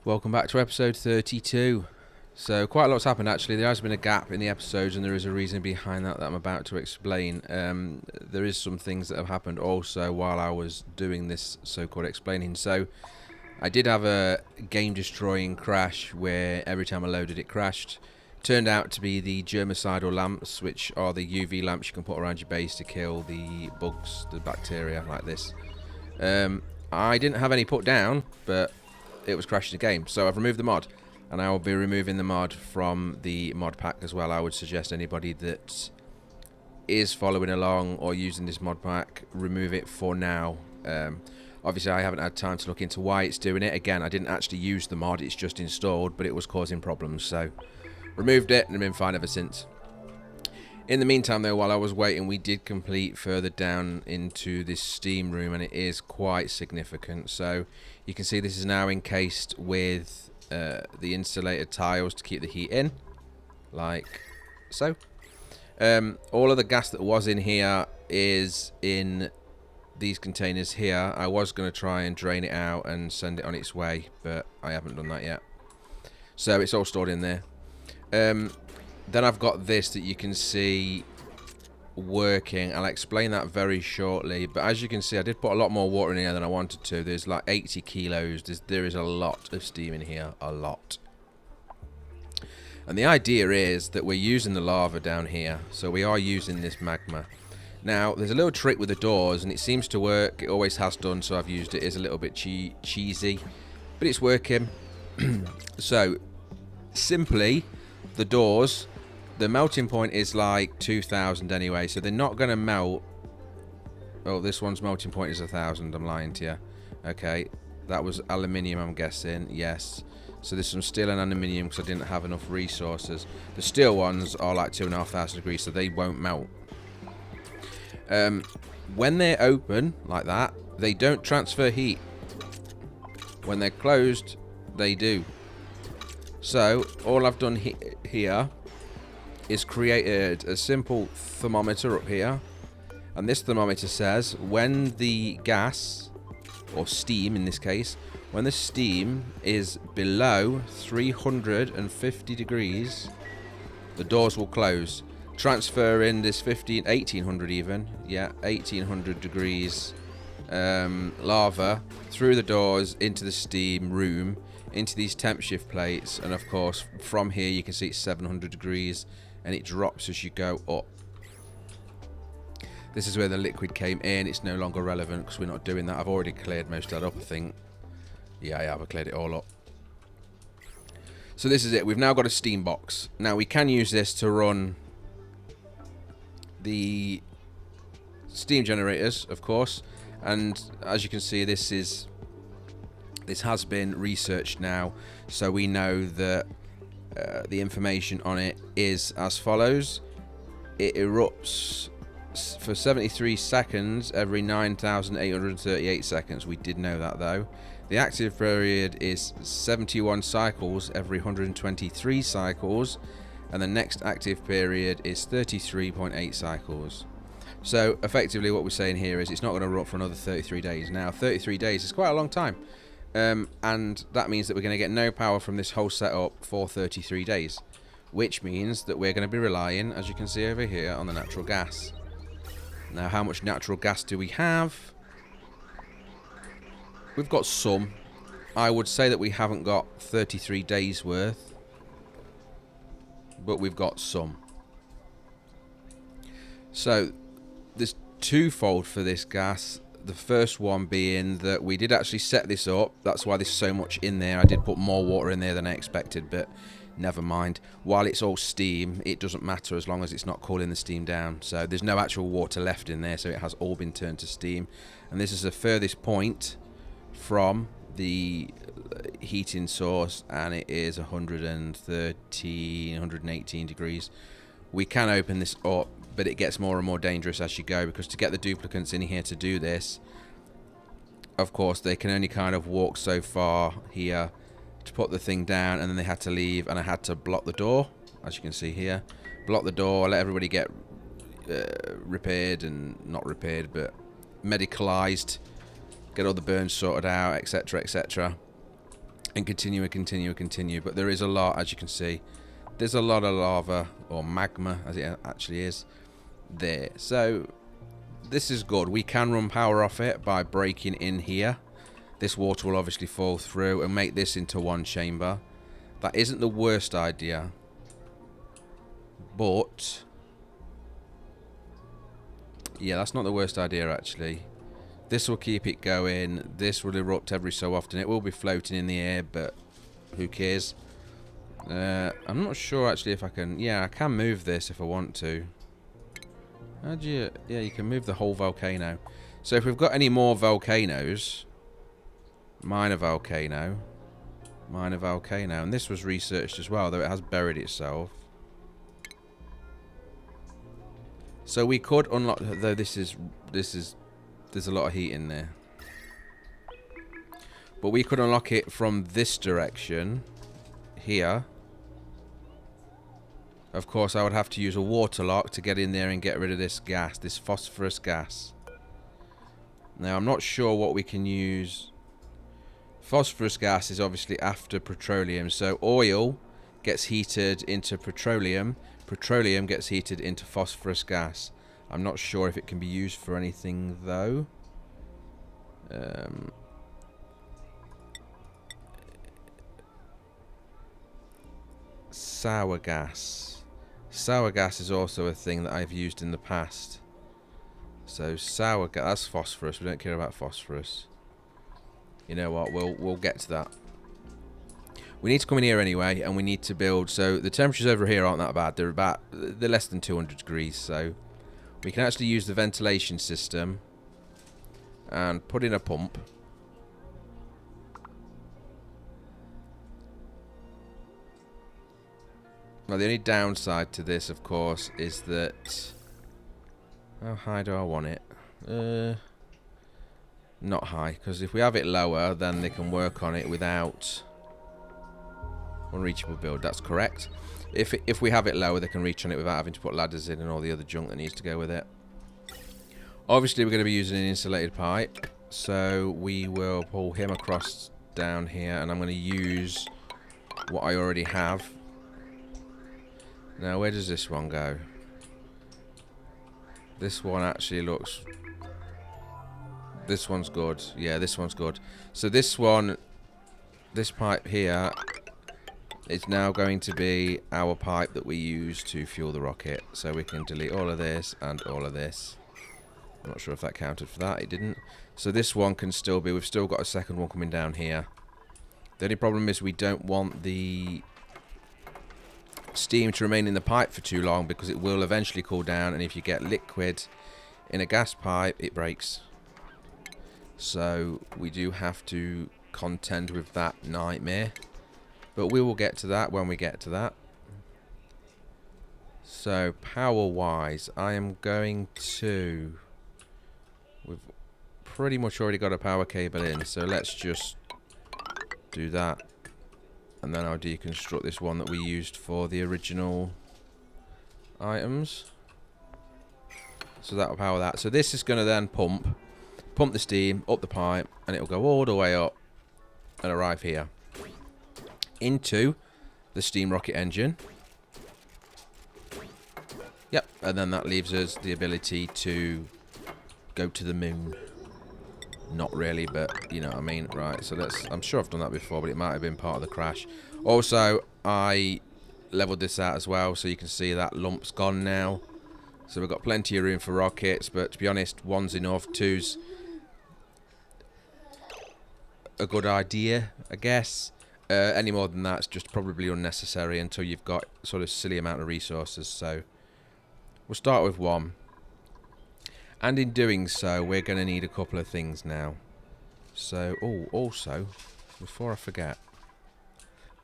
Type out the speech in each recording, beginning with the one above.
Welcome back to episode 32. So quite a lot's happened actually. There has been a gap in the episodes and there is a reason behind that I'm about to explain. There is some things that have happened also while I was doing this so-called explaining. So I did have a game destroying crash where every time I loaded it crashed. Turned out to be the germicidal lamps, which are the UV lamps you can put around your base to kill the bugs, the bacteria like this. I didn't have any put down, but it was crashing the game, so I've removed the mod, and I will be removing the mod from the mod pack as well. I would suggest anybody that is following along or using this mod pack, remove it for now. Obviously I haven't had time to look into why it's doing it. Again, I didn't actually use the mod, it's just installed, but it was causing problems, so removed it and I've been fine ever since. In the meantime though, while I was waiting, we did complete further down into this steam room, and it is quite significant. So you can see this is now encased with the insulated tiles to keep the heat in, like so. All of the gas that was in here is in these containers here. I was going to try and drain it out and send it on its way, but I haven't done that yet. So it's all stored in there. Then I've got this that you can see working. I'll explain that very shortly, but as you can see I did put a lot more water in here than I wanted to. There's like 80 kilos. There is a lot of steam in here, a lot. And the idea is that we're using the lava down here, so we are using this magma. Now there's a little trick with the doors and it seems to work. It always has done, so I've used it. It's a little bit cheesy, but it's working. So simply, the doors, the melting point is like 2000 anyway, so they're not going to melt. Oh, this one's melting point is 1000. I'm lying to you. Okay, that was aluminium, I'm guessing. Yes. So there's some steel and aluminium because I didn't have enough resources. The steel ones are like 2500 degrees, so they won't melt. When they're open like that, they don't transfer heat. When they're closed, they do. So all I've done here is created a simple thermometer up here, and this thermometer says when the gas, or steam in this case, when the steam is below 350 degrees, the doors will close. Transfer in this 1800 even, yeah, 1800 degrees lava through the doors into the steam room, into these temp shift plates, and of course from here you can see it's 700 degrees and it drops as you go up. This is where the liquid came in. It's no longer relevant because we're not doing that. I've already cleared most of that up, I think. Yeah, I have. I cleared it all up. So this is it. We've now got a steam box. Now we can use this to run the steam generators, of course, and as you can see this has been researched now, so we know that the information on it is as follows. It erupts for 73 seconds every 9,838 seconds. We did know that though. The active period is 71 cycles every 123 cycles, and the next active period is 33.8 cycles. So effectively what we're saying here is it's not going to erupt for another 33 days. Now 33 days is quite a long time. And that means that we're going to get no power from this whole setup for 33 days, which means that we're going to be relying, as you can see over here, on the natural gas. Now, how much natural gas do we have? We've got some. I would say that we haven't got 33 days worth, but we've got some. So there's twofold for this gas. The first one being that we did actually set this up. That's why there's so much in there. I did put more water in there than I expected, but never mind. While it's all steam, it doesn't matter as long as it's not cooling the steam down. So there's no actual water left in there, so it has all been turned to steam. And this is the furthest point from the heating source, and it is 113, 118 degrees. We can open this up, but it gets more and more dangerous as you go, because to get the duplicants in here to do this, of course they can only kind of walk so far here to put the thing down, and then they had to leave, and I had to block the door, as you can see here. Block the door, let everybody get repaired, and not repaired but medicalized, get all the burns sorted out, etc, etc. and continue and continue and continue. But there is a lot, as you can see. There's a lot of lava, or magma, as it actually is, there. So this is good. We can run power off it by breaking in here. This water will obviously fall through and make this into one chamber. That isn't the worst idea. But yeah, that's not the worst idea, actually. This will keep it going. This will erupt every so often. It will be floating in the air, but who cares? I'm not sure, actually, if I can... Yeah, I can move this if I want to. How do you... Yeah, you can move the whole volcano. So if we've got any more volcanoes... Minor volcano. Minor volcano. And this was researched as well, though it has buried itself. So we could unlock... Though this is... There's a lot of heat in there. But we could unlock it from this direction. Here. Of course, I would have to use a water lock to get in there and get rid of this gas. This phosphorus gas. Now, I'm not sure what we can use. Phosphorus gas is obviously after petroleum. So, oil gets heated into petroleum. Petroleum gets heated into phosphorus gas. I'm not sure if it can be used for anything, though. Sour gas. Sour gas is also a thing that I've used in the past. So sour gas, that's phosphorus. We don't care about phosphorus. You know what? We'll get to that. We need to come in here anyway, and we need to build. So the temperatures over here aren't that bad. They're less than 200 degrees. So we can actually use the ventilation system and put in a pump. Now, the only downside to this, of course, is that... How high do I want it? Not high, because if we have it lower, then they can work on it without... Unreachable build, that's correct. If we have it lower, they can reach on it without having to put ladders in and all the other junk that needs to go with it. Obviously, we're going to be using an insulated pipe, so we will pull him across down here, and I'm going to use what I already have. Now, where does this one go? This one actually looks... This one's good. Yeah, this one's good. So this one, this pipe here, is now going to be our pipe that we use to fuel the rocket. So we can delete all of this and all of this. I'm not sure if that counted for that. It didn't. So this one can still be... We've still got a second one coming down here. The only problem is we don't want the steam to remain in the pipe for too long, because it will eventually cool down, and if you get liquid in a gas pipe, it breaks. So we do have to contend with that nightmare, but we will get to that when we get to that. So power wise, I am going to... We've pretty much already got a power cable in, so let's just do that. And then I'll deconstruct this one that we used for the original items. So that'll power that. So this is going to then pump the steam up the pipe, and it'll go all the way up and arrive here into the steam rocket engine. Yep, and then that leaves us the ability to go to the moon. Not really, but you know what I mean. Right, so let's... I'm sure I've done that before, but it might have been part of the crash. Also, I leveled this out as well, so you can see that lump's gone now. So we've got plenty of room for rockets, but to be honest, one's enough. Two's a good idea, I guess. Any more than that's just probably unnecessary until you've got sort of silly amount of resources. So we'll start with one. And in doing so, we're going to need a couple of things now. So, oh, also, before I forget,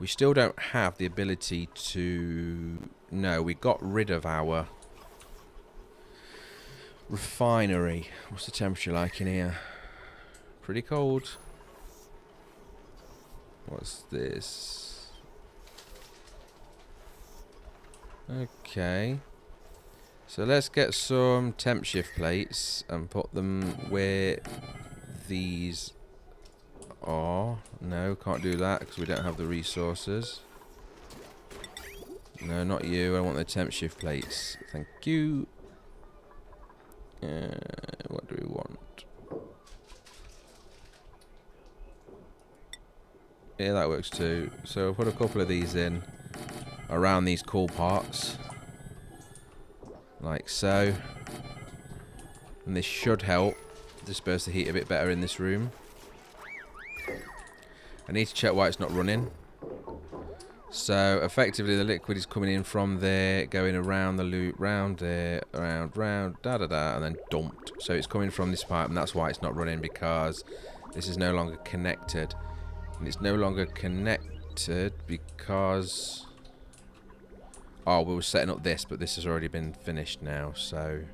we still don't have the ability to... No, we got rid of our refinery. What's the temperature like in here? Pretty cold. What's this? Okay. So let's get some temp shift plates and put them where these Oh, no, can't do that because we don't have the resources. No, not you. I want the temp shift plates. Thank you. What do we want? Yeah, that works too. So we'll put a couple of these in around these cool parts. Like so. And this should help disperse the heat a bit better in this room. I need to check why it's not running. So effectively the liquid is coming in from there, going around the loop, round there, round, da da da, and then dumped. So it's coming from this pipe, and that's why it's not running, because this is no longer connected. And it's no longer connected because... Oh, we were setting up this, but this has already been finished now, so...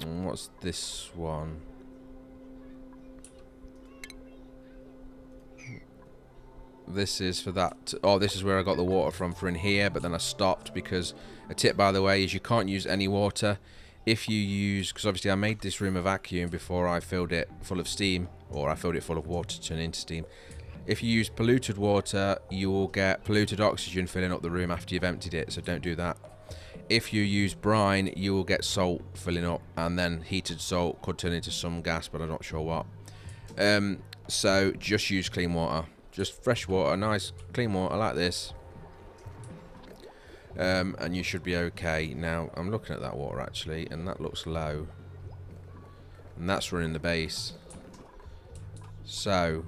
And what's this one? This is for that. Oh, this is where I got the water from for in here, but then I stopped because a tip, by the way, is you can't use any water if you use, because obviously I made this room a vacuum before I filled it full of steam, or I filled it full of water to turn into steam. If you use polluted water, you will get polluted oxygen filling up the room after you've emptied it, so don't do that. If you use brine, you will get salt filling up, and then heated salt could turn into some gas, but I'm not sure what. So just use clean water. Just fresh water, nice clean water like this. And you should be okay. Now, I'm looking at that water actually, and that looks low. And that's running the base. So...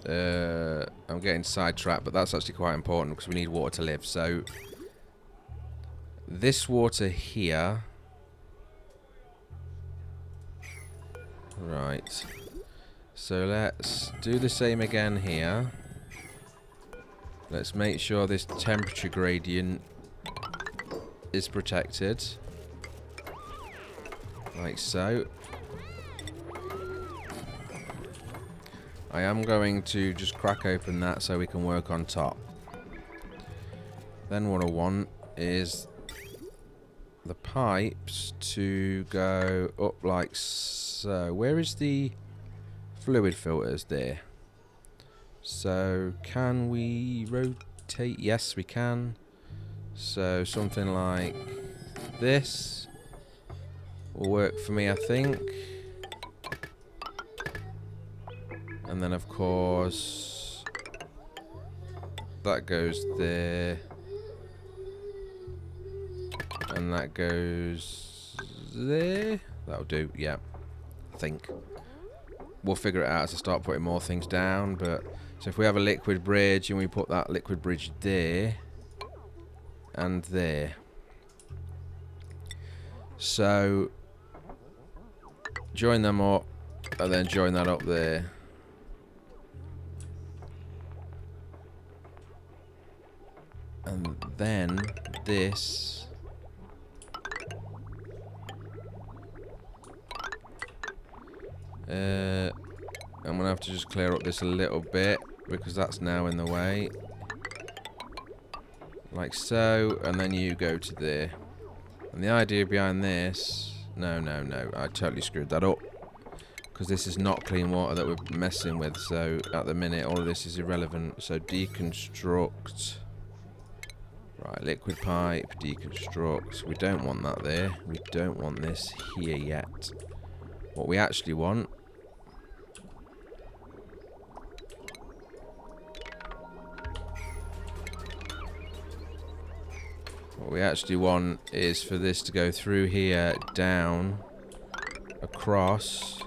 I'm getting sidetracked, but that's actually quite important because we need water to live. So this water here, right, so let's do the same again here. Let's make sure this temperature gradient is protected like so. I am going to just crack open that so we can work on top. Then what I want is the pipes to go up like so. Where is the fluid filters? There. So can we rotate? Yes, we can. So something like this will work for me, I think. And then, of course, that goes there. And that goes there. That'll do, yeah. I think. We'll figure it out as I start putting more things down. But so if we have a liquid bridge and we put that liquid bridge there and there. So, join them up and then join that up there. And then this I'm gonna have to just clear up this a little bit because that's now in the way. Like so, and then you go to there. And the idea behind this, no, I totally screwed that up. Because this is not clean water that we're messing with, so at the minute all of this is irrelevant. So deconstruct. Right, liquid pipe, deconstruct. We don't want that there. We don't want this here yet. What we actually want... What we actually want is for this to go through here, down, across,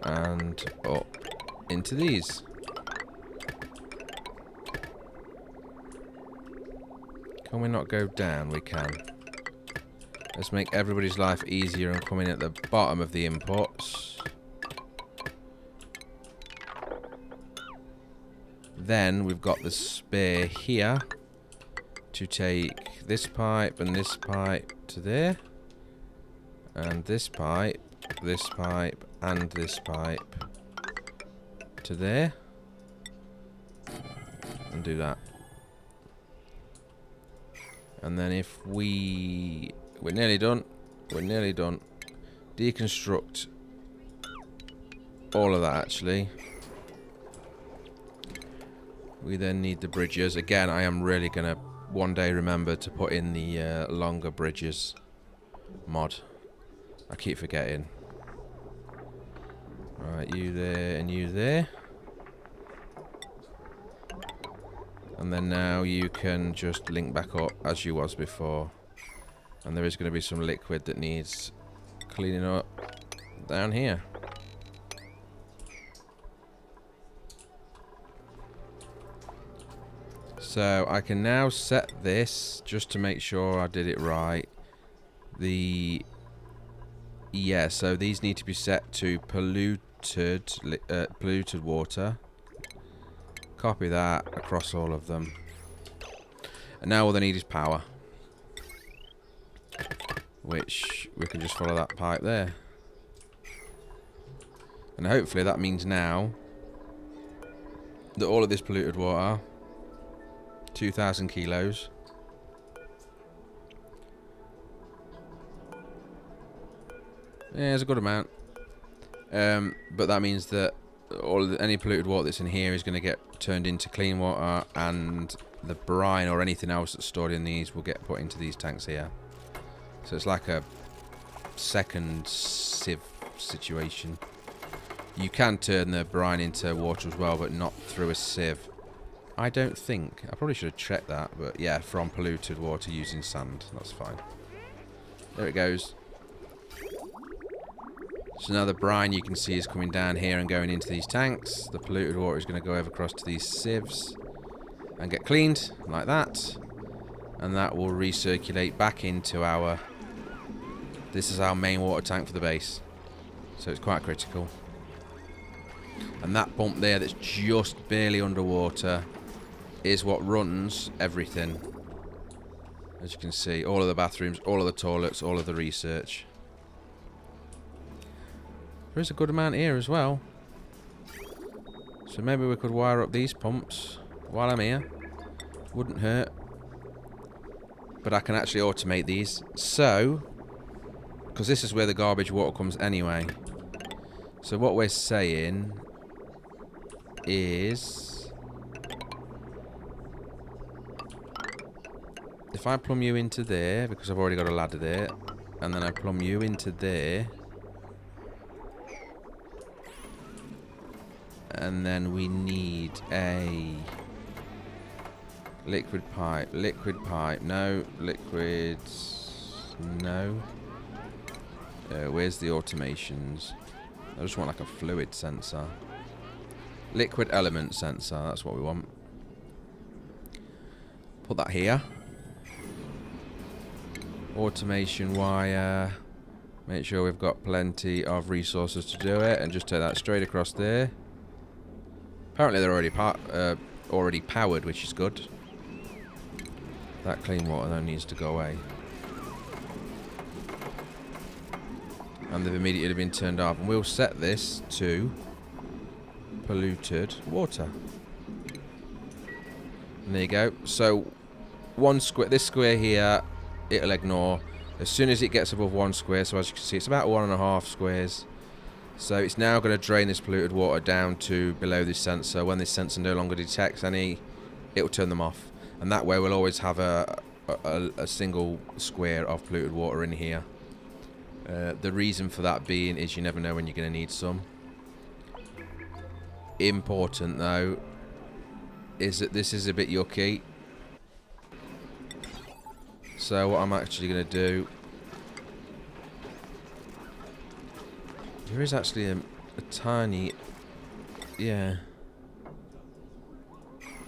and up into these. Can we not go down? We can. Let's make everybody's life easier and come in at the bottom of the inputs. Then we've got the spare here to take this pipe and this pipe to there. And this pipe, and this pipe to there. And do that. And then if we're nearly done. We're nearly done. Deconstruct all of that, actually. We then need the bridges. Again, I am really going to one day remember to put in the longer bridges mod. I keep forgetting. Right, you there and you there. And then now you can just link back up as you was before. And there is going to be some liquid that needs cleaning up down here. So I can now set this, just to make sure I did it right. Yeah, so these need to be set to polluted water. Copy that across all of them. And now all they need is power. Which we can just follow that pipe there. And hopefully that means now that all of this polluted water, 2,000 kilos, yeah, it's a good amount. But that means that any polluted water that's in here is going to get turned into clean water, and the brine or anything else that's stored in these will get put into these tanks here. So it's like a second sieve situation. You can turn the brine into water as well, but not through a sieve. I don't think. I probably should have checked that, but yeah, from polluted water using sand. That's fine. There it goes. So now the brine you can see is coming down here and going into these tanks. The polluted water is going to go over across to these sieves and get cleaned like that. And that will recirculate back into our... This is our main water tank for the base. So it's quite critical. And that pump there that's just barely underwater is what runs everything. As you can see, all of the bathrooms, all of the toilets, all of the research. There is a good amount here as well. So maybe we could wire up these pumps while I'm here. Wouldn't hurt. But I can actually automate these. So, because this is where the garbage water comes anyway. So what we're saying is... If I plumb you into there, because I've already got a ladder there, and then I plumb you into there, and then we need a liquid pipe, no, liquids, no. Where's the automations? I just want like a fluid sensor. Liquid element sensor, that's what we want. Put that here. Automation wire. Make sure we've got plenty of resources to do it, and just take that straight across there. Apparently they're already powered, which is good. That clean water though needs to go away. And they've immediately been turned off. And we'll set this to polluted water. And there you go. So one square, this square here, it'll ignore. As soon as it gets above 1 square, so as you can see, it's about 1.5 squares. So it's now going to drain this polluted water down to below this sensor. When this sensor no longer detects any, it'll turn them off. And that way we'll always have a single square of polluted water in here. The reason for that being is you never know when you're going to need some. Important though is that this is a bit yucky. So what I'm actually going to do... There is actually a tiny... Yeah.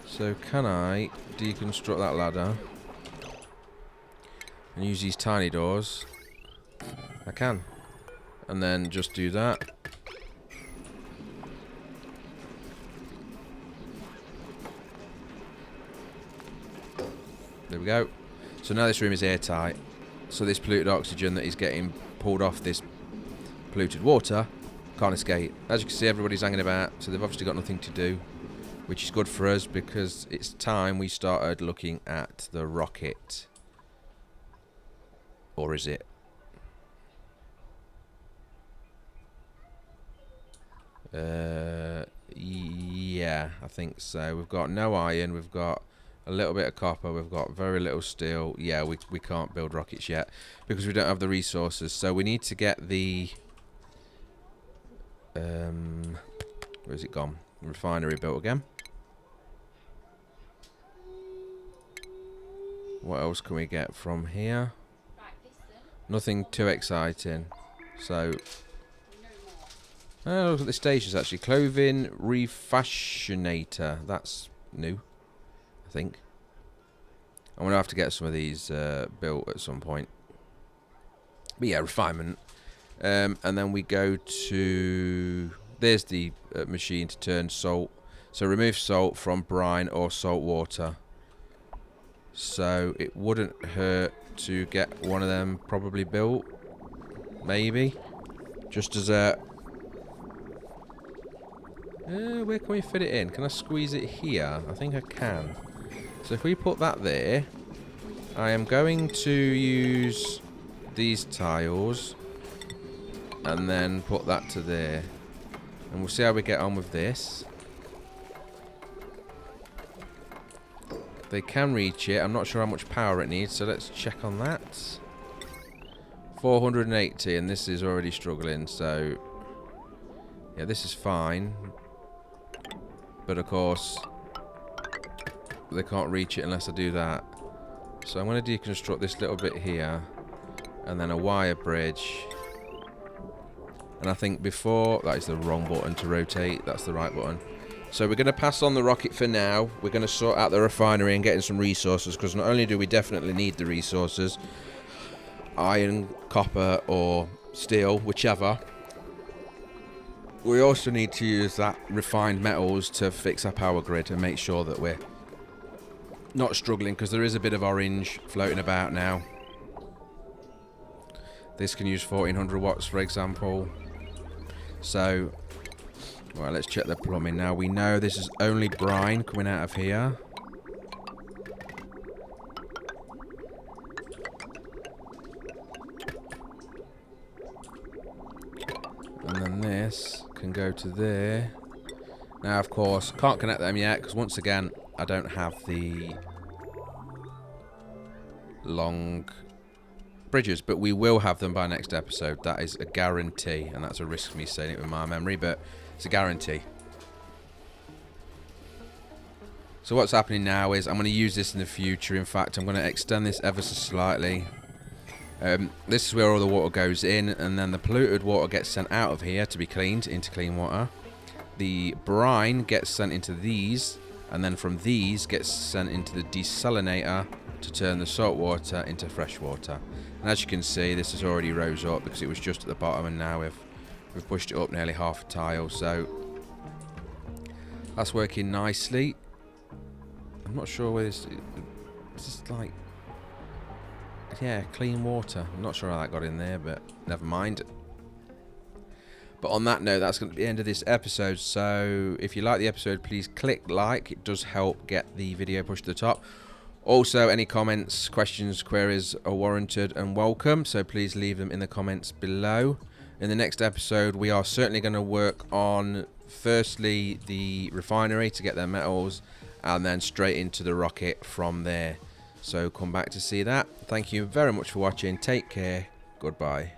So can I deconstruct that ladder and use these tiny doors? I can. And then just do that. There we go. So now this room is airtight. So this polluted oxygen that is getting pulled off this polluted water can't escape. As you can see, everybody's hanging about, so they've obviously got nothing to do, which is good for us because it's time we started looking at the rocket. Or is it? Yeah, I think so. We've got no iron. We've got a little bit of copper. We've got very little steel. Yeah, we can't build rockets yet because we don't have the resources. So we need to get the... where's it gone? Refinery built again. What else can we get from here? Nothing too exciting. So... oh, look at the stations actually. Clothing refashionator. That's new, I think. I'm going to have to get some of these built at some point. But yeah, refinement. And then we go to... there's the machine to turn salt. So remove salt from brine or salt water. So it wouldn't hurt to get one of them probably built. Maybe. Just as a... where can we fit it in? Can I squeeze it here? I think I can. So if we put that there, I am going to use these tiles and then put that to there. And we'll see how we get on with this. They can reach it. I'm not sure how much power it needs, so let's check on that. 480, and this is already struggling, so... yeah, this is fine. But of course, they can't reach it unless I do that. So I'm going to deconstruct this little bit here. And then a wire bridge. And I think before... that is the wrong button to rotate. That's the right button. So we're going to pass on the rocket for now. We're going to sort out the refinery and getting some resources. Because not only do we definitely need the resources. Iron, copper or steel, whichever. We also need to use that refined metals to fix our power grid and make sure that we're not struggling, because there is a bit of orange floating about now. This can use 1400 watts, for example. So, well, let's check the plumbing now. We know this is only brine coming out of here. And then this can go to there. Now, of course, can't connect them yet because, once again, I don't have the long bridges, but we will have them by next episode. That is a guarantee, and that's a risk me saying it with my memory, but it's a guarantee. So what's happening now is I'm going to use this in the future. In fact, I'm going to extend this ever so slightly. This is where all the water goes in, and then the polluted water gets sent out of here to be cleaned into clean water. The brine gets sent into these, and then from these gets sent into the desalinator to turn the salt water into fresh water. And as you can see, this has already rose up because it was just at the bottom, and now we've pushed it up nearly half a tile. So that's working nicely. I'm not sure where this is like. Yeah, clean water. I'm not sure how that got in there, but never mind. But on that note, that's going to be the end of this episode. So if you like the episode, please click like. It does help get the video pushed to the top. Also, any comments, questions, queries are warranted and welcome. So please leave them in the comments below. In the next episode, we are certainly going to work on, firstly, the refinery to get their metals, and then straight into the rocket from there. So come back to see that. Thank you very much for watching. Take care. Goodbye.